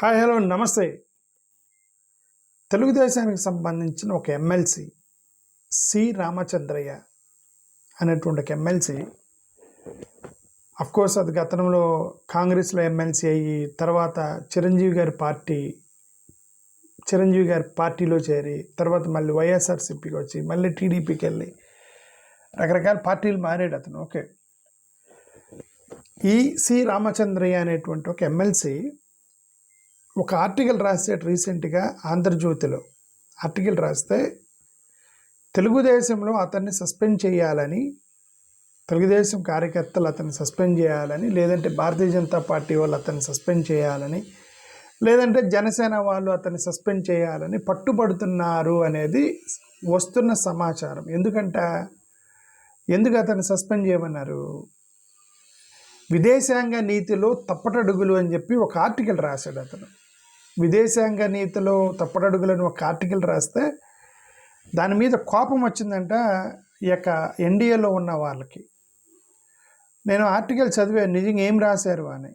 Hi hello నమస్తే. తెలుగుదేశానికి సంబంధించిన ఒక ఎమ్మెల్సీ సి రామచంద్రయ్య అనేటువంటి ఒక ఎమ్మెల్సీ కోర్స్ అది గతంలో కాంగ్రెస్లో ఎమ్మెల్సీ అయ్యి తర్వాత చిరంజీవి గారి పార్టీలో చేరి తర్వాత మళ్ళీ వైఎస్ఆర్సీపీకి వచ్చి మళ్ళీ టీడీపీకి వెళ్ళి రకరకాల పార్టీలు మారాడు అతను. ఓకే, ఈ సి రామచంద్రయ్య అనేటువంటి ఒక ఎమ్మెల్సీ ఒక ఆర్టికల్ రాసాడు రీసెంట్గా ఆంధ్రజ్యోతిలో. ఆర్టికల్ రాస్తే తెలుగుదేశంలో అతన్ని సస్పెండ్ చేయాలని, తెలుగుదేశం కార్యకర్తలు అతన్ని సస్పెండ్ చేయాలని, లేదంటే భారతీయ జనతా పార్టీ వాళ్ళు అతన్ని సస్పెండ్ చేయాలని, లేదంటే జనసేన వాళ్ళు అతన్ని సస్పెండ్ చేయాలని పట్టుబడుతున్నారు అనేది వస్తున్న సమాచారం. ఎందుకు అతన్ని సస్పెండ్ చేయమన్నారు? విదేశాంగ నీతిలో తప్పటడుగులు అని చెప్పి ఒక ఆర్టికల్ రాశాడు అతను. విదేశాంగ నీతిలో తప్పటడుగులని ఒక ఆర్టికల్ రాస్తే దాని మీద కోపం వచ్చిందంట ఈ యొక్క ఎన్డీఏలో ఉన్న వాళ్ళకి. నేను ఆర్టికల్ చదివాను, నిజంగా ఏం రాశారు అని.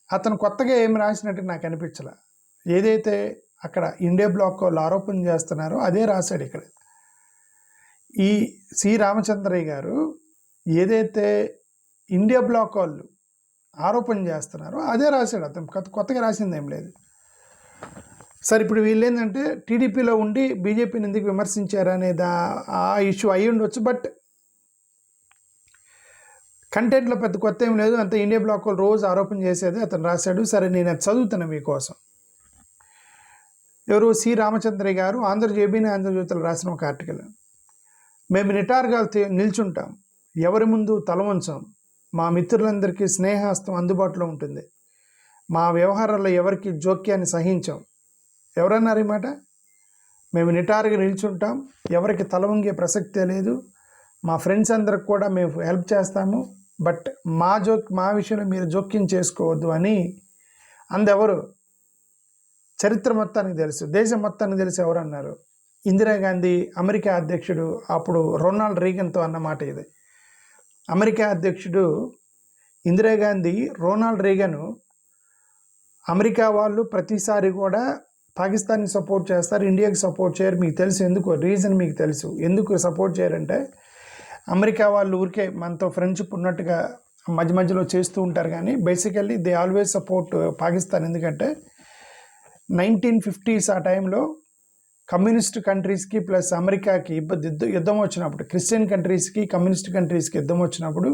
అతను కొత్తగా ఏం రాసినట్టు నాకు అనిపించలే. ఏదైతే అక్కడ ఇండియా బ్లాక్ వాళ్ళు ఆరోపణ చేస్తున్నారో అదే రాశాడు ఇక్కడ. ఈ సి రామచంద్రయ్య గారు ఏదైతే ఇండియా బ్లాక్ వాళ్ళు ఆరోపణ చేస్తున్నారో అదే రాశాడు అతను. కొత్తగా రాసింది ఏం లేదు. సరే, ఇప్పుడు వీళ్ళు ఏంటంటే టీడీపీలో ఉండి బీజేపీని ఎందుకు విమర్శించారు అనేది ఆ ఇష్యూ అయ్యి ఉండొచ్చు. బట్ కంటెంట్లో పెద్ద కొత్త ఏం లేదు. అంత ఇండియా బ్లాక్ వాళ్ళు రోజు ఆరోపణ చేసేది అతను రాశాడు. సరే, నేను అది చదువుతాను మీకోసం. ఎవరు? సి రామచంద్రయ్య గారు ఆంధ్రజ్యోతిలో రాసిన ఒక ఆర్టికల్. మేము నిటారుగా నిల్చుంటాం, ఎవరి ముందు తల వంచాం, మా మిత్రులందరికీ స్నేహాస్తం అందుబాటులో ఉంటుంది, మా వ్యవహారాల్లో ఎవరికి జోక్యాన్ని సహించాం. ఎవరన్నారు ఈ మాట? మేము నిటారుగా నిల్చుంటాం, ఎవరికి తల వంగే ప్రసక్తే లేదు, మా ఫ్రెండ్స్ అందరికి కూడా మేము హెల్ప్ చేస్తాము, బట్ మా విషయంలో మీరు జోక్యం చేసుకోవద్దు అని అందెవరు? చరిత్ర మొత్తానికి తెలుసు, దేశం మొత్తానికి తెలుసు. ఎవరన్నారు? ఇందిరాగాంధీ అమెరికా అధ్యక్షుడు అప్పుడు రొనాల్డ్ రీగన్తో అన్నమాట ఇది. అమెరికా అధ్యక్షుడు ఇందిరాగాంధీ, రొనాల్డ్ రీగన్, అమెరికా వాళ్ళు ప్రతిసారి కూడా పాకిస్తాన్కి సపోర్ట్ చేస్తారు, ఇండియాకి సపోర్ట్ చేయరు. మీకు తెలుసు ఎందుకు? రీజన్ మీకు తెలుసు. ఎందుకు సపోర్ట్ చేయరంటే అమెరికా వాళ్ళు ఊరికే మనతో ఫ్రెండ్షిప్ ఉన్నట్టుగా మధ్యలో చేస్తూ ఉంటారు, కానీ basically they always support Pakistan. ఎందుకంటే 1950s ఆ టైంలో కమ్యూనిస్ట్ కంట్రీస్కి ప్లస్ అమెరికాకి యుద్ధం వచ్చినప్పుడు, క్రిస్టియన్ కంట్రీస్కి కమ్యూనిస్ట్ కంట్రీస్కి యుద్ధం వచ్చినప్పుడు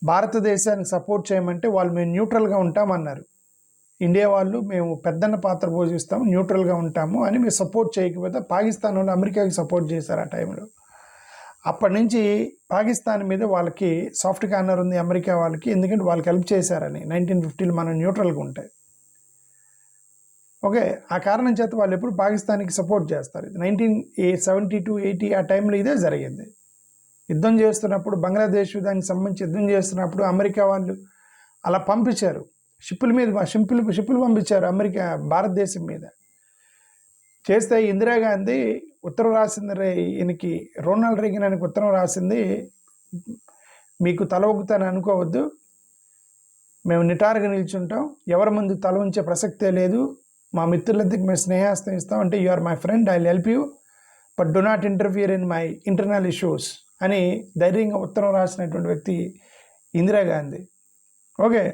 భారతదేశానికి సపోర్ట్ చేయమంటే వాళ్ళు మేము న్యూట్రల్గా ఉంటామన్నారు. ఇండియా వాళ్ళు మేము పెద్దన్న పాత్ర పోషిస్తాము, న్యూట్రల్గా ఉంటాము అని మీరు సపోర్ట్ చేయకపోతే పాకిస్తాన్ వాళ్ళు అమెరికాకి సపోర్ట్ చేశారు ఆ టైంలో. అప్పటి నుంచి పాకిస్తాన్ మీద వాళ్ళకి సాఫ్ట్ కార్నర్ ఉంది అమెరికా వాళ్ళకి, ఎందుకంటే వాళ్ళకి హెల్ప్ చేశారని 1950లో మనం న్యూట్రల్గా ఉంటాయి. ఓకే, ఆ కారణం చేత వాళ్ళు ఎప్పుడు పాకిస్తాన్కి సపోర్ట్ చేస్తారు. 1972-80 ఆ టైంలో ఇదే జరిగింది. యుద్ధం చేస్తున్నప్పుడు బంగ్లాదేశ్ దానికి సంబంధించి యుద్ధం చేస్తున్నప్పుడు అమెరికా వాళ్ళు అలా పంపించారు, షిప్పులు పంపించారు అమెరికా భారతదేశం మీద. చేస్తే ఇందిరాగాంధీ ఉత్తరం రాసింది, ఈయనకి రొనాల్డ్ రీగన్ అని ఉత్తరం రాసింది, మీకు తల ఒగ్గుతాను అనుకోవద్దు, మేము నిటారుగా నిల్చుంటాం, ఎవరి ముందు తల ఉంచే ప్రసక్తే లేదు, మా మిత్రులందరికీ మేము స్నేహాస్తం ఇస్తాం, అంటే you are my friend, I will help you, but do not interfere in my internal issues అని ధైర్యంగా ఉత్తరం రాసినటువంటి వ్యక్తి ఇందిరాగాంధీ. ఓకే,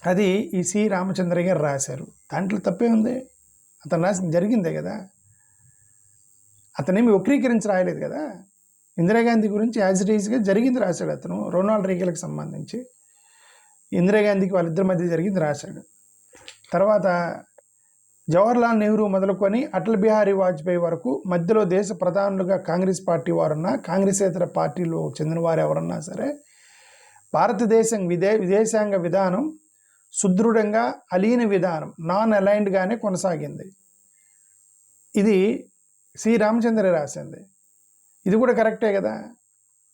అది ఈ సి రామచంద్రయ్య గారు రాశారు. దాంట్లో తప్పే ఉంది, అతను రాసింది జరిగిందే కదా. అతనేమి వక్రీకరించి రాయలేదు కదా. ఇందిరాగాంధీ గురించి యాజ్ ఇట్ ఈజ్గా జరిగింది రాశాడు అతను. రొనాల్డ్ రీగన్కి సంబంధించి ఇందిరాగాంధీకి వాళ్ళిద్దరి మధ్య జరిగింది రాశాడు. తర్వాత జవహర్లాల్ నెహ్రూ మొదలుకొని అటల్ బిహారీ వాజ్పేయి వరకు మధ్యలో దేశ ప్రధానులుగా కాంగ్రెస్ పార్టీ వారున్నా, కాంగ్రెసేతర పార్టీలో చెందిన వారు ఎవరన్నా సరే భారతదేశం విదేశాంగ విధానం సుదృఢంగా అలీన విధానం, నాన్ అలైన్డ్గానే కొనసాగింది. ఇది సి రామచంద్ర రాసింది. ఇది కూడా కరెక్టే కదా.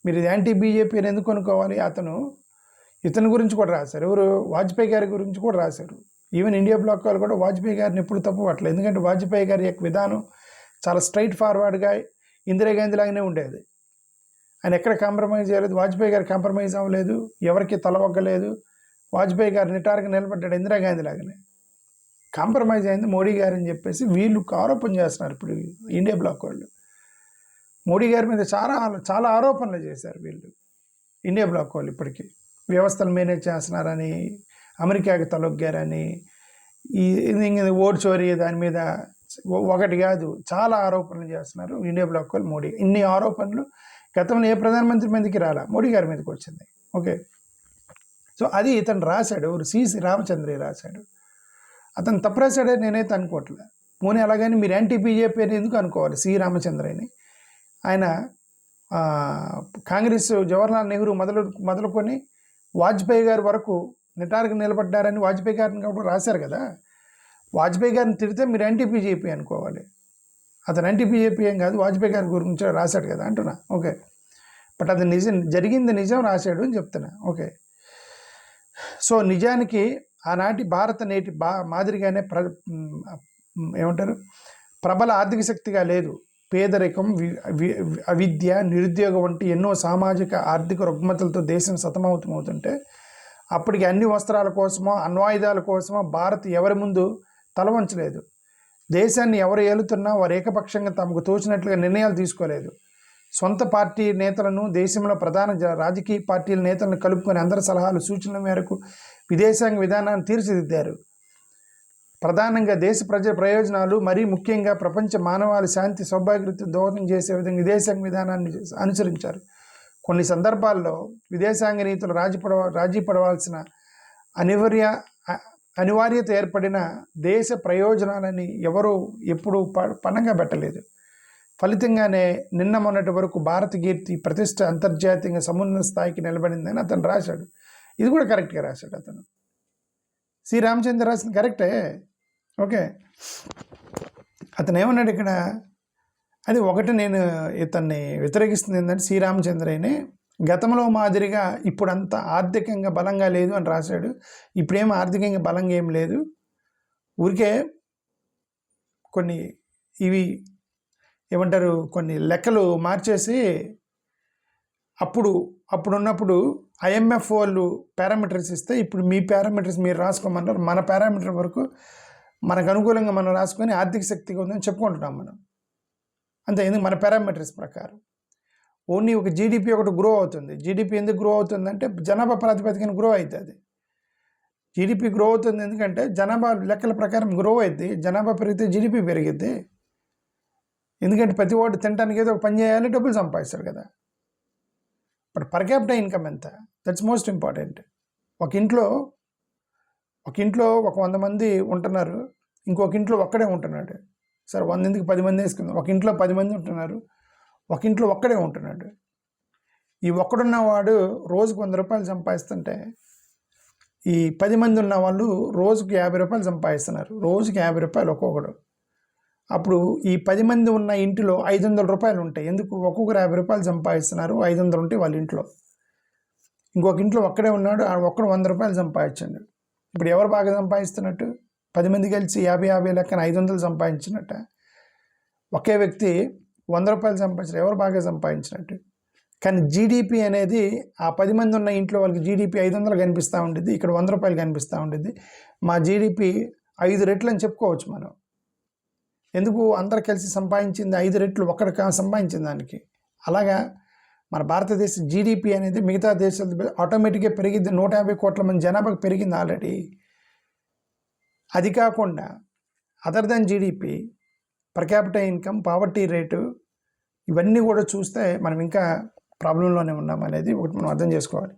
మీరు యాంటీ బీజేపీ అని ఎందుకు అనుకోవాలి? ఇతని గురించి కూడా రాశారు. ఎవరు? వాజ్పేయి గారి గురించి కూడా రాశారు. ఈవెన్ ఇండియా బ్లాక్ వాళ్ళు కూడా వాజ్పేయి గారిని ఎప్పుడు తప్పుపట్టలేదు. ఎందుకంటే వాజ్పేయి గారి యొక్క విధానం చాలా స్ట్రైట్ ఫార్వర్డ్గా ఇందిరాగాంధీ లాగానే ఉండేది. ఆయన ఎక్కడ కాంప్రమైజ్ చేయలేదు. వాజ్పేయి గారు కాంప్రమైజ్ అవ్వలేదు, ఎవరికి తల ఒగ్గలేదు, వాజ్పేయి గారు నిటారుగా నిలబడ్డాడు ఇందిరాగాంధీ లాగానే. కాంప్రమైజ్ అయింది మోడీ గారు అని చెప్పేసి వీళ్ళు ఆరోపణ చేస్తున్నారు ఇప్పుడు ఇండియా బ్లాక్ వాళ్ళు. మోడీ గారి మీద చాలా చాలా ఆరోపణలు చేశారు వీళ్ళు ఇండియా బ్లాక్ వాళ్ళు. ఇప్పటికీ వ్యవస్థలు మేనేజ్ చేస్తున్నారని, అమెరికాకి తలొగ్గారని, ఈ ఓటు చోరీ దాని మీద ఒకటి కాదు చాలా ఆరోపణలు చేస్తున్నారు ఇండియా బ్లాక్ వాళ్ళు మోడీ. ఇన్ని ఆరోపణలు గతంలో ఏ ప్రధానమంత్రి మీదకి రాలా, మోడీ గారి మీదకి వచ్చింది. ఓకే, సో అది ఇతను రాశాడు, సిసి రామచంద్రయ్య రాశాడు. అతను తప్పు రాశాడే నేనైతే అనుకోవట్లే. పోనీ అలాగని మీరు యాంటీ బీజేపీ అని ఎందుకు అనుకోవాలి? సి రామచంద్రయ్యని ఆయన కాంగ్రెస్ జవహర్లాల్ నెహ్రూ మొదలుకొని వాజ్పేయి గారి వరకు నిటారుగా నిలబడ్డారని వాజ్పేయి గారిని కూడా రాశారు కదా. వాజ్పేయి గారిని తిడితే మీరు యాంటీ బీజేపీ అనుకోవాలి. అతను యాంటీ బీజేపీ ఏం కాదు, వాజ్పేయి గారి గురించి రాశాడు కదా అంటున్నా. ఓకే, బట్ అది జరిగింది నిజం రాశాడు అని చెప్తున్నా. ఓకే, సో నిజానికి ఆనాటి భారత నేటి మాదిరిగానే ఏమంటారు ప్రబల ఆర్థిక శక్తిగా లేదు. పేదరికం, అవిద్య, నిరుద్యోగం వంటి ఎన్నో సామాజిక ఆర్థిక రుగ్మతలతో దేశం సతమవుతుంటే అప్పటికి అన్ని వస్త్రాల కోసమో అణ్వాయుధాల కోసమో భారత్ ఎవరి ముందు తల వంచలేదు. దేశాన్ని ఎవరు ఏలుతున్నా వారు ఏకపక్షంగా తమకు తోచినట్లుగా నిర్ణయాలు తీసుకోలేదు. సొంత పార్టీ నేతలను, దేశంలో ప్రధాన రాజకీయ పార్టీల నేతలను కలుపుకొని అందరి సలహాలు సూచనల మేరకు విదేశాంగ విధానాన్ని తీర్చిదిద్దారు. ప్రధానంగా దేశ ప్రయోజనాలు, మరీ ముఖ్యంగా ప్రపంచ మానవాళి శాంతి సౌభాగ్యతను దోహదం చేసే విధంగా విదేశాంగ విధానాన్ని అనుసరించారు. కొన్ని సందర్భాల్లో విదేశాంగ నీతులు రాజీ పడవలసిన అనివార్యత ఏర్పడిన దేశ ప్రయోజనాలని ఎవరూ ఎప్పుడూ పణంగా పెట్టలేదు. ఫలితంగానే నిన్న మొన్నటి వరకు భారత కీర్తి ప్రతిష్ట అంతర్జాతీయంగా సమున్నత స్థాయికి నిలబడిందని అతను రాశాడు. ఇది కూడా కరెక్ట్గా రాశాడు అతను. సి రామచంద్ర రాసింది కరెక్టే. ఓకే, అతను ఏమన్నాడు ఇక్కడ, అది ఒకటి నేను ఇతన్ని వ్యతిరేకిస్తుంది ఏంటంటే శ్రీరామచంద్రయ్యని గతంలో మాదిరిగా ఇప్పుడంతా ఆర్థికంగా బలంగా లేదు అని రాశాడు. ఇప్పుడేం ఆర్థికంగా బలంగా ఏం లేదు, ఊరికే కొన్ని ఇవి ఏమంటారు కొన్ని లెక్కలు మార్చేసి అప్పుడున్నప్పుడు IMF వాళ్ళు పారామీటర్స్ ఇస్తే ఇప్పుడు మీ పారామీటర్స్ మీరు రాసుకోమన్నారు. మన పారామీటర్ వరకు మనకు అనుకూలంగా మనం రాసుకొని ఆర్థిక శక్తిగా ఉందని చెప్పుకుంటున్నాం మనం అంతే. ఎందుకు మన పారామీటర్స్ ప్రకారం ఓన్లీ ఒక జీడిపి ఒకటి గ్రో అవుతుంది. జీడిపి ఎందుకు గ్రో అవుతుందంటే జనాభా ప్రాతిపదికన గ్రో అవుతుంది. జీడిపి గ్రో అవుతుంది ఎందుకంటే జనాభా లెక్కల ప్రకారం గ్రో అవుతుంది. జనాభా పెరిగితే జీడిపి పెరిగిద్ది. ఎందుకంటే ప్రతి వాడు తినడానికి ఏదో ఒక పని చేయాలి, డబ్బులు సంపాదిస్తారు కదా. బట్ పర్ క్యాపిటల్ ఇన్కమ్ ఎంత, దట్స్ మోస్ట్ ఇంపార్టెంట్. ఒక ఇంట్లో 100 మంది ఉంటున్నారు, ఇంకొక ఇంట్లో ఒక్కడే ఉంటున్నాడు. సరే 100 మందికి 10 మంది వేసుకుందాం. ఒక ఇంట్లో 10 మంది ఉంటున్నారు, ఒక ఇంట్లో ఒక్కడే ఉంటున్నాడు. ఈ ఒక్కడున్నవాడు రోజుకు 100 రూపాయలు సంపాదిస్తుంటే ఈ 10 మంది ఉన్న వాళ్ళు రోజుకు 50 రూపాయలు సంపాదిస్తున్నారు. రోజుకి 50 రూపాయలు ఒక్కొక్కడు. అప్పుడు ఈ 10 మంది ఉన్న ఇంటిలో 500 రూపాయలు ఉంటాయి. ఎందుకు? ఒక్కొక్కరు 50 రూపాయలు సంపాదిస్తున్నారు, 500 ఉంటాయి వాళ్ళ ఇంట్లో. ఇంకొక ఇంట్లో ఒక్కడే ఉన్నాడు, ఒక్కడు 100 రూపాయలు సంపాదించండు. ఇప్పుడు ఎవరు బాగా సంపాదిస్తున్నట్టు? 10 మంది కలిసి 50 లెక్కన 500 సంపాదించినట్ట. ఒకే వ్యక్తి 100 రూపాయలు సంపాదించారు, ఎవరు బాగా సంపాదించినట్టు? కానీ జీడిపి అనేది ఆ 10 మంది ఉన్న ఇంట్లో వాళ్ళకి జీడిపి 500 కనిపిస్తూ ఉంటుంది, ఇక్కడ 100 రూపాయలు కనిపిస్తూ ఉంటుంది. మా జీడిపి 5 రెట్లు అని చెప్పుకోవచ్చు మనం. ఎందుకు? అందరు కలిసి సంపాదించింది 5 రెట్లు ఒక్కడి సంపాదించిన దానికి. అలాగా మన భారతదేశ జీడిపి అనేది మిగతా దేశాలు ఆటోమేటిక్గా పెరిగింది. 150 కోట్ల మంది జనాభాకు పెరిగింది ఆల్రెడీ. అది కాకుండా other than GDP, per capital income, poverty rate, ఇవన్నీ కూడా చూస్తే మనం ఇంకా ప్రాబ్లంలోనే ఉన్నాం అనేది ఒకటి మనం అర్థం చేసుకోవాలి.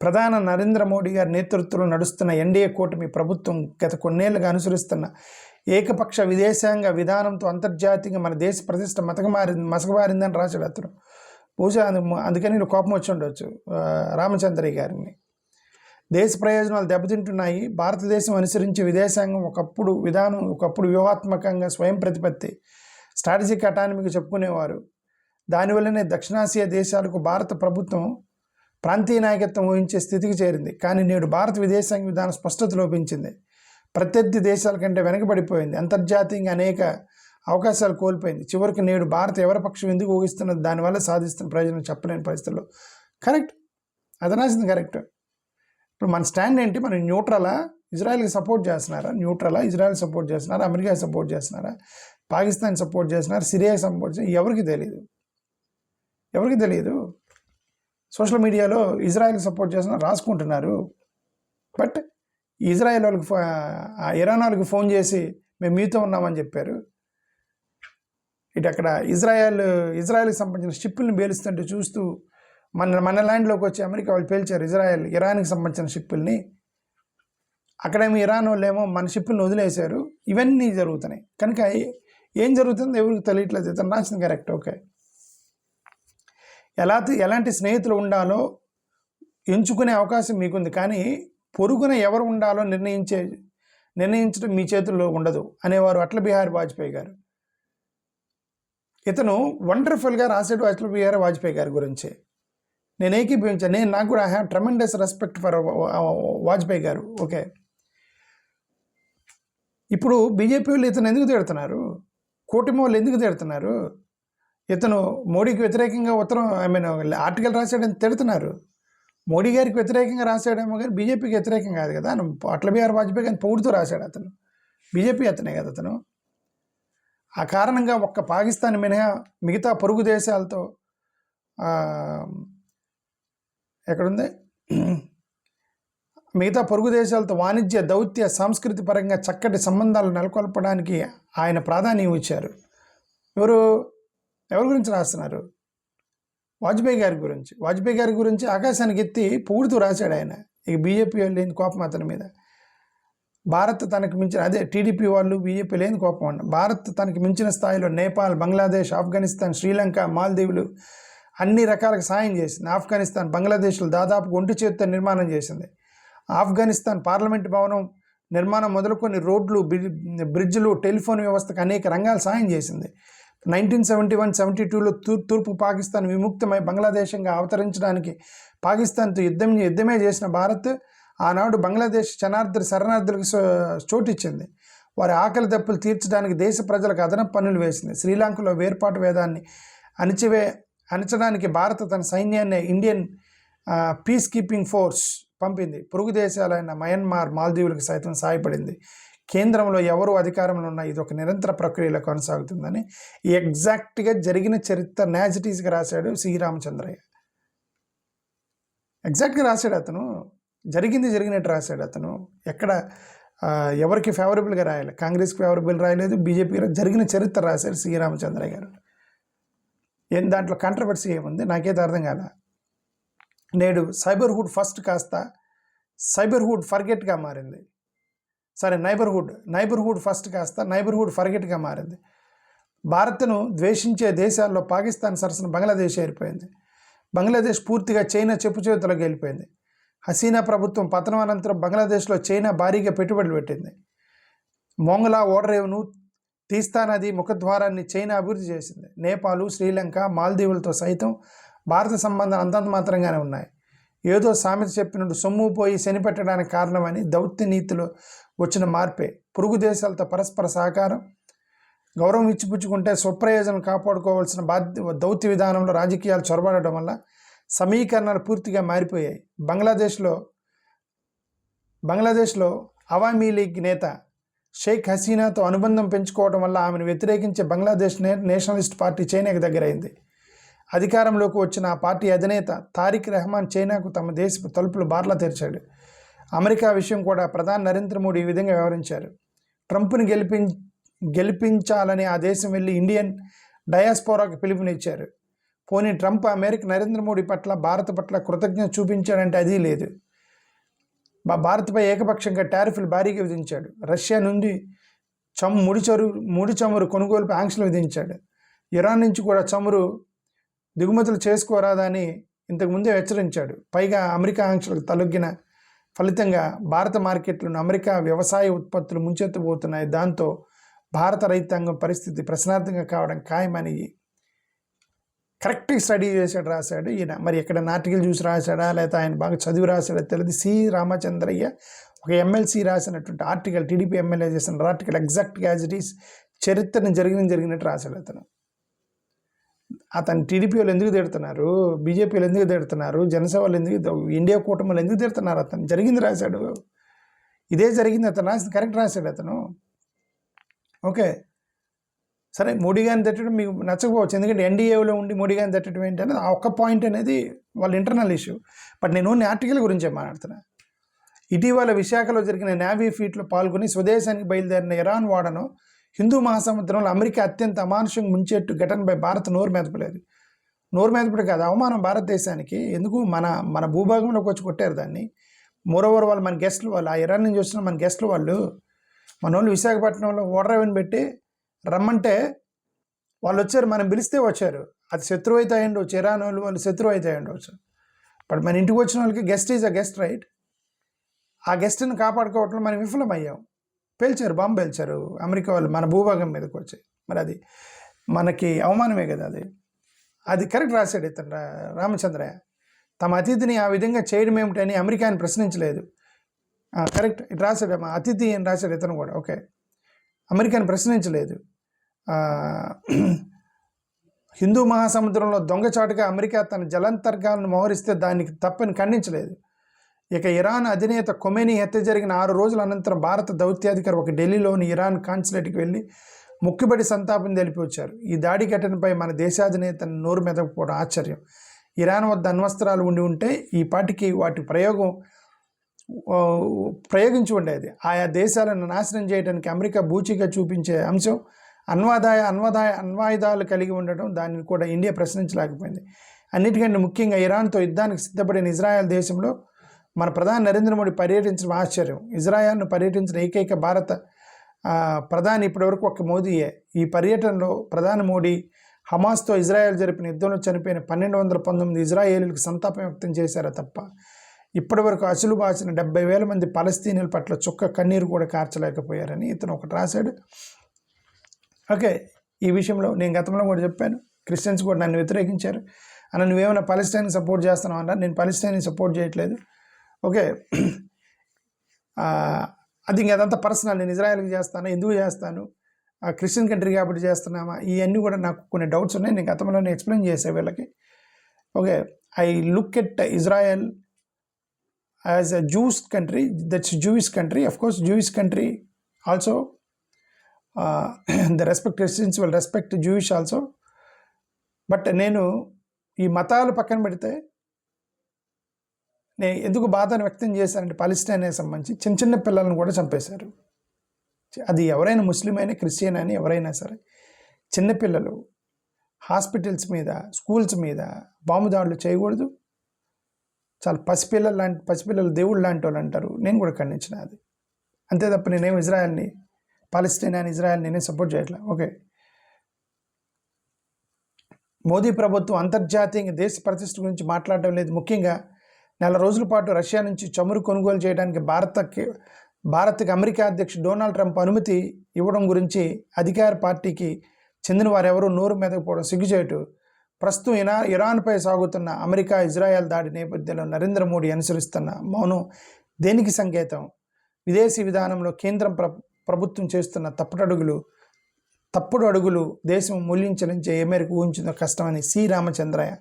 ప్రధాని నరేంద్ర మోడీ గారి నేతృత్వంలో నడుస్తున్న ఎన్డీఏ కూటమి ప్రభుత్వం గత కొన్నేళ్లుగా అనుసరిస్తున్న ఏకపక్ష విదేశాంగ విధానంతో అంతర్జాతీయంగా మన దేశ ప్రతిష్ట మసకబారిందని రాశాడు అతను. బహుశా అందుకని కోపం వచ్చి ఉండొచ్చు రామచంద్రయ్య గారిని. దేశ ప్రయోజనాలు దెబ్బతింటున్నాయి. భారతదేశం అనుసరించే విదేశాంగం ఒకప్పుడు వ్యూహాత్మకంగా స్వయం ప్రతిపత్తి, స్ట్రాటజిక్ అటానమీగా చెప్పుకునేవారు. దానివల్లనే దక్షిణాసియా దేశాలకు భారత ప్రభుత్వం ప్రాంతీయ నాయకత్వం వహించే స్థితికి చేరింది. కానీ నేడు భారత విదేశాంగ విధానం స్పష్టత లోపించింది. ప్రత్యర్థి దేశాల కంటే వెనకబడిపోయింది. అంతర్జాతీయంగా అనేక అవకాశాలు కోల్పోయింది. చివరికి నేడు భారత్ ఎవరి పక్షం ఎందుకు ఊహిస్తున్నది, దానివల్ల సాధిస్తున్న ప్రయోజనం చెప్పలేని పరిస్థితుల్లో. కరెక్ట్, అది రాసింది కరెక్ట్. ఇప్పుడు మన స్టాండ్ ఏంటి? మనం న్యూట్రలా, ఇజ్రాయెల్కి సపోర్ట్ చేస్తున్నారా? న్యూట్రలా, ఇజ్రాయెల్ సపోర్ట్ చేస్తున్నారా, అమెరికా సపోర్ట్ చేస్తున్నారా, పాకిస్తాన్ సపోర్ట్ చేస్తున్నారా, సిరియా సపోర్ట్ చేస్తున్నారు? ఎవరికి తెలియదు. సోషల్ మీడియాలో ఇజ్రాయెల్కి సపోర్ట్ చేస్తున్నారు రాసుకుంటున్నారు. బట్ ఇజ్రాయెల్ వాళ్ళకి ఇరాన్ వాళ్ళకి ఫోన్ చేసి మేము మీతో ఉన్నామని చెప్పారు. ఇటు అక్కడ ఇజ్రాయెల్కి సంబంధించిన షిప్పుల్ని పేలుస్తుంటే చూస్తూ మన ల్యాండ్లోకి వచ్చి అమెరికా వాళ్ళు పేల్చారు ఇరాన్కి సంబంధించిన షిప్పుల్ని. అక్కడేమో ఇరాన్ వాళ్ళేమో మన షిప్పుల్ని వదిలేశారు. ఇవన్నీ జరుగుతున్నాయి. కనుక ఏం జరుగుతుందో ఎవరికి తెలియట్లేదు. ఇతను రాసింది కరెక్ట్, ఓకే. ఎలాంటి స్నేహితులు ఉండాలో ఎంచుకునే అవకాశం మీకుంది, కానీ పొరుగున ఎవరు ఉండాలో నిర్ణయించడం మీ చేతుల్లో ఉండదు అనేవారు అటల్ బిహారీ వాజ్పేయి గారు. ఇతను వండర్ఫుల్గా రాశాడు అటల్ బిహారీ వాజ్పేయి గారి గురించి. నేను ఏకీభవించాను. నాకు కూడా I have tremendous respect for Vajpayee గారు, ఓకే. ఇప్పుడు బీజేపీ వాళ్ళు ఇతను ఎందుకు తిడుతున్నారు? కూటమి వాళ్ళు ఎందుకు తిడుతున్నారు? ఇతను మోడీకి వ్యతిరేకంగా ఆర్టికల్ రాశాడని తిడుతున్నారు. మోడీ గారికి వ్యతిరేకంగా రాశాడేమో కానీ బీజేపీకి వ్యతిరేకం కాదు కదా. అటల్ బిహారీ వాజ్పేయి గారిని పొగుడుతూ రాశాడు అతను. బీజేపీ అతనే కదా అతను. ఆ కారణంగా ఒక్క పాకిస్తాన్ మినహా మిగతా పొరుగు దేశాలతో ఎక్కడుంది, మిగతా పొరుగు దేశాలతో వాణిజ్య, దౌత్య, సాంస్కృతిక పరంగా చక్కటి సంబంధాలు నెలకొల్పడానికి ఆయన ప్రాధాన్యం ఇచ్చారు. ఎవరి గురించి రాస్తున్నారు? వాజ్పేయి గారి గురించి ఆకాశానికి ఎత్తి పొగుడుతూ రాశాడు ఆయన. ఇక బీజేపీ వాళ్ళు లేని కోపం అతని మీద. భారత్ తనకు మించిన, అదే టీడీపీ వాళ్ళు బీజేపీ లేని కోపం అండి. భారత్ తనకు మించిన స్థాయిలో నేపాల్, బంగ్లాదేశ్, ఆఫ్ఘనిస్తాన్, శ్రీలంక, మాల్దీవులు అన్ని రకాలకు సాయం చేసింది. ఆఫ్ఘనిస్తాన్, బంగ్లాదేశ్లో దాదాపు ఒంటి చేతితో నిర్మాణం చేసింది. ఆఫ్ఘనిస్తాన్ పార్లమెంట్ భవనం నిర్మాణం మొదలుకొని రోడ్లు, బ్రిడ్జ్లు, టెలిఫోన్ వ్యవస్థకు అనేక రంగాలు సాయం చేసింది. 1971-72లో తూర్పు పాకిస్తాన్ విముక్తమై బంగ్లాదేశంగా అవతరించడానికి పాకిస్తాన్తో యుద్ధమే చేసిన భారత్ ఆనాడు బంగ్లాదేశ్ శరణార్థులకు చోటిచ్చింది. వారి ఆకలి దప్పులు తీర్చడానికి దేశ ప్రజలకు అదనపు పన్నులు వేసింది. శ్రీలంకలో వేర్పాటు వేదాన్ని అణచడానికి భారత్ తన సైన్యాన్ని ఇండియన్ పీస్ కీపింగ్ ఫోర్స్ పంపింది. పొరుగు దేశాలైన మయన్మార్, మాల్దీవులకు సైతం సాయపడింది. కేంద్రంలో ఎవరు అధికారంలో ఉన్నా ఇది ఒక నిరంతర ప్రక్రియలో కొనసాగుతుందని ఎగ్జాక్ట్గా జరిగిన చరిత్ర యాజిటీస్గా రాశాడు శ్రీరామచంద్రయ్య. ఎగ్జాక్ట్గా రాశాడు అతను. జరిగినట్టు రాశాడు అతను. ఎక్కడ ఎవరికి ఫేవరబుల్గా రాయాలి, కాంగ్రెస్కి ఫేవరబుల్ రాయలేదు, బీజేపీ జరిగిన చరిత్ర రాశాడు శ్రీరామచంద్రయ్య గారు. దాంట్లో కాంట్రవర్సీ ఏముంది నాకైతే అర్థం కాల. నేడు సైబర్హుడ్ ఫస్ట్ కాస్త సైబర్హుడ్ ఫర్గెట్గా మారింది. సరే, నైబర్హుడ్ ఫస్ట్ కాస్త నైబర్హుడ్ ఫర్గెట్గా మారింది. భారత్ను ద్వేషించే దేశాల్లో పాకిస్తాన్ సరసన బంగ్లాదేశ్ ఏర్పడింది. బంగ్లాదేశ్ పూర్తిగా చైనా చెప్పు చేతులకు వెళ్ళిపోయింది. హసీనా ప్రభుత్వం పతనం అనంతరం బంగ్లాదేశ్లో చైనా భారీగా పెట్టుబడులు పెట్టింది. మోంగలా ఓడరేవును, తీస్తా నది ముఖద్వారాన్ని చైనా అభివృద్ధి చేసింది. నేపాల్, శ్రీలంక, మాల్దీవులతో సైతం భారత సంబంధాలు అంతంత మాత్రంగానే ఉన్నాయి. ఏదో సామెత చెప్పినట్టు సొమ్ము పోయి శనిపెట్టడానికి కారణమని దౌత్య నీతిలో వచ్చిన మార్పే. పొరుగు దేశాలతో పరస్పర సహకారం, గౌరవం ఇచ్చిపుచ్చుకుంటే స్వప్రయోజనం కాపాడుకోవాల్సిన దౌత్య విధానంలో రాజకీయాలు చొరబడటం వల్ల సమీకరణాలు పూర్తిగా మారిపోయాయి. బంగ్లాదేశ్లో అవామీ లీగ్ నేత షేక్ హసీనాతో అనుబంధం పెంచుకోవడం వల్ల ఆమెను వ్యతిరేకించే బంగ్లాదేశ్ నేషనలిస్ట్ పార్టీ చైనాకు దగ్గరైంది. అధికారంలోకి వచ్చిన ఆ పార్టీ అధినేత తారిక్ రెహమాన్ చైనాకు తమ దేశపు తలుపులు బార్లా తెరిచాడు. అమెరికా విషయం కూడా ప్రధాని నరేంద్ర మోడీ ఈ విధంగా వ్యవహరించారు. ట్రంప్ను గెలిపించాలని ఆ దేశం వెళ్ళి ఇండియన్ డయాస్పోరాకు పిలుపునిచ్చారు. పోనీ ట్రంప్ నరేంద్ర మోడీ పట్ల, భారత్ పట్ల కృతజ్ఞత చూపించాడంటే అది లేదు. భారత్పై ఏకపక్షంగా టారిఫ్లు భారీగా విధించాడు. రష్యా నుండి ముడి చమురు కొనుగోలుపై ఆంక్షలు విధించాడు. ఇరాన్ నుంచి కూడా చమురు దిగుమతులు చేసుకోరాదని ఇంతకుముందే హెచ్చరించాడు. పైగా అమెరికా ఆంక్షలకు తలొగ్గిన ఫలితంగా భారత మార్కెట్లను అమెరికా వ్యవసాయ ఉత్పత్తులు ముంచెత్తుపోతున్నాయి. దాంతో భారత రైతాంగం పరిస్థితి ప్రశ్నార్థంగా కావడం ఖాయమని కరెక్ట్గా స్టడీ చేశాడు, రాశాడు ఈయన. మరి ఎక్కడ ఆర్టికల్ చూసి రాశాడా లేకపోతే ఆయన బాగా చదివి రాశాడా తెలియదు. సి రామచంద్రయ్య ఒక ఎమ్మెల్సీ రాసినటువంటి ఆర్టికల్, టీడీపీ ఎమ్మెల్యే చేసిన ఆర్టికల్ ఎగ్జాక్ట్గా యాజ్ ఇట్ ఈస్ చరిత్రను జరిగినట్టు రాశాడు అతను. అతను టీడీపీ వాళ్ళు ఎందుకు తిడుతున్నారు, బీజేపీ వాళ్ళు ఎందుకు తిడుతున్నారు, జనసేన వాళ్ళు ఎందుకు, ఇండియా కూటమిలు ఎందుకు తిడుతున్నారు, అతను జరిగింది రాశాడు, ఇదే జరిగింది, అతను రాసింది కరెక్ట్ రాశాడు అతను. ఓకే, సరే మోడీ గారిని తిట్టడం మీకు నచ్చకపోవచ్చు, ఎందుకంటే ఎన్డీఏలో ఉండి మోడీ గారిని తిట్టడం ఏంటి అనేది ఆ ఒక్క పాయింట్ అనేది వాళ్ళ ఇంటర్నల్ ఇష్యూ. బట్ నేను ఓన్లీ ఆర్టికల్ గురించే మాట్లాడుతున్నా. ఇటీవల విశాఖలో జరిగిన నేవీ ఫీట్లో పాల్గొని స్వదేశానికి బయలుదేరిన ఇరాన్ వాడను హిందూ మహాసముద్రంలో అమెరికా అత్యంత అమానుషంగా ముంచేట్టు ఘటనపై భారత్ నోరు మెదపలేదు. నోరు మెదపడు కాదు, అవమానం భారతదేశానికి. ఎందుకు మన భూభాగంలోకి వచ్చి కొట్టారు దాన్ని. మోరోవర్ వాళ్ళు మన గెస్ట్లు, వాళ్ళు ఆ ఇరాన్ నుంచి వచ్చిన మన గెస్ట్లు వాళ్ళు, మన వాళ్ళు విశాఖపట్నంలో ఓడరేవని పెట్టి రమ్మంటే వాళ్ళు వచ్చారు, మనం పిలిస్తే వచ్చారు. అది శత్రువు అయితే అయ్యండవచ్చు, ఇరాన్ వాళ్ళు శత్రువు అయితే అయ్యండవచ్చు. బట్ మన ఇంటికి వచ్చిన వాళ్ళకి guest is a guest, right? ఆ గెస్ట్ని కాపాడుకోవటంలో మనం విఫలమయ్యాం. పేల్చారు, బాంబు పేల్చారు అమెరికా వాళ్ళు మన భూభాగం మీదకి వచ్చాయి. మరి అది మనకి అవమానమే కదా. అది కరెక్ట్ రాశాడు ఇతను రామచంద్రయ్య. తమ అతిథిని ఆ విధంగా చేయడం ఏమిటని అమెరికాని ప్రశ్నించలేదు. కరెక్ట్, ఇటు రాశాడు, మా అతిథి అని రాశాడు ఇతను కూడా. ఓకే, అమెరికాని ప్రశ్నించలేదు. హిందూ మహాసముద్రంలో దొంగచాటుగా అమెరికా తన జలాంతర్గాలను మోహరిస్తే దానికి తప్పని ఖండించలేదు. ఇక ఇరాన్ అధినేత ఖొమేనీ హత్య జరిగిన 6 రోజుల అనంతరం భారత దౌత్యాధికారి ఒక ఢిల్లీలోని ఇరాన్ కాన్సులేట్కి వెళ్ళి ముక్కుబడి సంతాపం తెలిపి వచ్చారు. ఈ దాడి ఘటనపై మన దేశాధినేతను నోరు మెదకపోవడం ఆశ్చర్యం. ఇరాన్ వద్ద అణ్వస్త్రాలు ఉండి ఉంటే ఈ పాటికి వాటి ప్రయోగించి ఉండేది. ఆయా దేశాలను నాశనం చేయడానికి అమెరికా బూచిగా చూపించే అంశం అణ్వాయుధాలు కలిగి ఉండటం, దానిని కూడా ఇండియా ప్రశ్నించలేకపోయింది. అన్నిటికంటే ముఖ్యంగా ఇరాన్తో యుద్ధానికి సిద్ధపడిన ఇజ్రాయెల్ దేశంలో మన ప్రధాని నరేంద్ర మోడీ పర్యటించడం ఆశ్చర్యం. ఇజ్రాయెల్ను పర్యటించిన ఏకైక భారత ప్రధాని ఇప్పటివరకు ఒక మోదీయే. ఈ పర్యటనలో ప్రధాని మోడీ హమాస్తో ఇజ్రాయెల్ జరిపిన యుద్ధంలో చనిపోయిన 1219 ఇజ్రాయేలీలకు సంతాపం వ్యక్తం చేశారా తప్ప ఇప్పటి వరకు అసలు బాసిన 70,000 మంది పలస్తీనియల పట్ల చుక్క కన్నీరు కూడా కార్చలేకపోయారని ఇతను ఒకటి రాశాడు. ఓకే, ఈ విషయంలో నేను గతంలో కూడా చెప్పాను, క్రిస్టియన్స్ కూడా నన్ను వ్యతిరేకించారు. అన్న నువ్వేమైనా పలస్తీన్ని సపోర్ట్ చేస్తున్నావు అన్నా, నేను పలస్తీన్ని సపోర్ట్ చేయట్లేదు. ఓకే, అది ఇంక అదంతా పర్సనల్. నేను ఇజ్రాయెల్కి చేస్తాను, ఎందుకు చేస్తాను, క్రిస్టియన్ కంట్రీ కాబట్టి చేస్తున్నామా, ఇవన్నీ కూడా నాకు కొన్ని డౌట్స్ ఉన్నాయి. నేను గతంలో ఎక్స్ప్లెయిన్ చేసే వీళ్ళకి. Okay, I look at Israel as a Jewish country, that's Jewish country. Of course, Jewish country also, the respect Christians will respect Jewish also. But నేను ఈ మతాలు పక్కన పెడితే నేను ఎందుకు బాధను వ్యక్తం చేశానంటే పాలస్తీనాకి సంబంధించి చిన్న చిన్న పిల్లలను కూడా చంపేశారు. అది ఎవరైనా ముస్లిం అయినా క్రిస్టియన్ అని ఎవరైనా సరే, చిన్నపిల్లలు హాస్పిటల్స్ మీద, స్కూల్స్ మీద బాంబు దాడులు చేయకూడదు. చాలా పసిపిల్లలు దేవుళ్ళు లాంటి వాళ్ళు అంటారు. నేను కూడా ఖండించిన అది. అంతే తప్ప నేనేం ఇజ్రాయెల్ని, పాలస్తీనాని, ఇజ్రాయెల్ని నేనే సపోర్ట్ చేయట్లే. ఓకే, మోదీ ప్రభుత్వం అంతర్జాతీయంగా దేశ ప్రతిష్ఠ గురించి మాట్లాడడం లేదు. ముఖ్యంగా 4 రోజుల పాటు రష్యా నుంచి చమురు కొనుగోలు చేయడానికి భారత్కి అమెరికా అధ్యక్షుడు డొనాల్డ్ ట్రంప్ అనుమతి ఇవ్వడం గురించి అధికార పార్టీకి చెందిన వారెవరూ నోరు మెదకపోవడం సిగ్గుచేటు. ప్రస్తుతం ఇరాన్పై సాగుతున్న అమెరికా ఇజ్రాయెల్ దాడి నేపథ్యంలో నరేంద్ర మోడీ అనుసరిస్తున్న మౌనం దేనికి సంకేతం? విదేశీ విధానంలో కేంద్రం ప్రభుత్వం చేస్తున్న తప్పుడు అడుగులు దేశం మూల్యం చెల్లించే ఏ మేరకు ఊహించిందో కష్టమని సి రామచంద్రయ్య,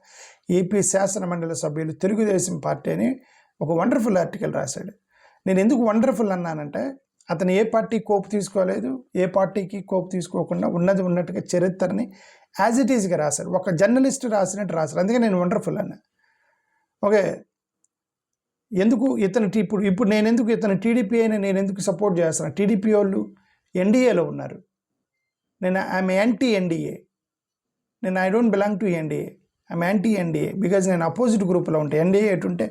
ఏపీ శాసన మండలి సభ్యులు, తెలుగుదేశం పార్టీ అని ఒక వండర్ఫుల్ ఆర్టికల్ రాశాడు. నేను ఎందుకు వండర్ఫుల్ అన్నానంటే, అతను ఏ పార్టీ కోపు తీసుకోలేదు, ఏ పార్టీకి కోపు తీసుకోకుండా ఉన్నది ఉన్నట్టుగా చరిత్రని యాజ్ ఇట్ ఈజ్గా రాశారు. ఒక జర్నలిస్ట్ రాసినట్టు రాశారు. అందుకే నేను వండర్ఫుల్ అన్నా. ఓకే, ఎందుకు ఇప్పుడు నేను ఎందుకు ఇతను టీడీపీ అయినా నేను ఎందుకు సపోర్ట్ చేస్తాను? టీడీపీ వాళ్ళు ఎన్డీఏలో ఉన్నారు. నేను I'm anti NDA. I don't belong to NDA. I'm anti NDA because నేను అపోజిట్ గ్రూప్లో ఉంటాను. ఎన్డీఏ ఎటుంటే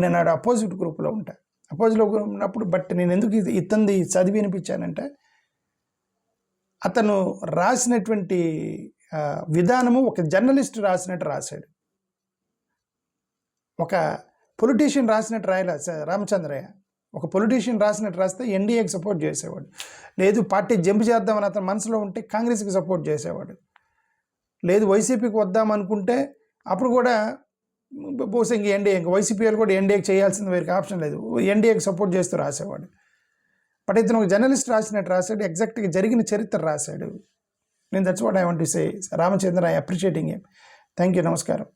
నేను అపోజిట్ గ్రూప్లో ఉంటాను. అపోజిట్లో ఉన్నప్పుడు బట్ నేను ఎందుకు ఇతనిది చదివి వినిపించానంటే, అతను రాసినటువంటి విధానము ఒక జర్నలిస్ట్ రాసినట్టు రాశాడు. ఒక పొలిటీషియన్ రాసినట్టు రాయలే రామచంద్రయ్య. ఒక పొలిటీషియన్ రాసినట్టు రాస్తే ఎన్డీఏకి సపోర్ట్ చేసేవాడు. లేదు పార్టీ జంప్ చేద్దామని అతని మనసులో ఉంటే కాంగ్రెస్కి సపోర్ట్ చేసేవాడు. లేదు వైసీపీకి వద్దామనుకుంటే అప్పుడు కూడా బహుశా ఇంకా వైసీపీ వాళ్ళు కూడా ఎన్డీఏకి చేయాల్సింది, వేరే ఆప్షన్ లేదు, ఎన్డీఏకి సపోర్ట్ చేస్తూ రాసేవాడు. బట్ ఇతను ఒక జర్నలిస్ట్ రాసినట్టు రాశాడు. ఎగ్జాక్ట్గా జరిగిన చరిత్ర రాశాడు. That's what I want to say. Ramachandra, I appreciating him. Thank you. నమస్కారం.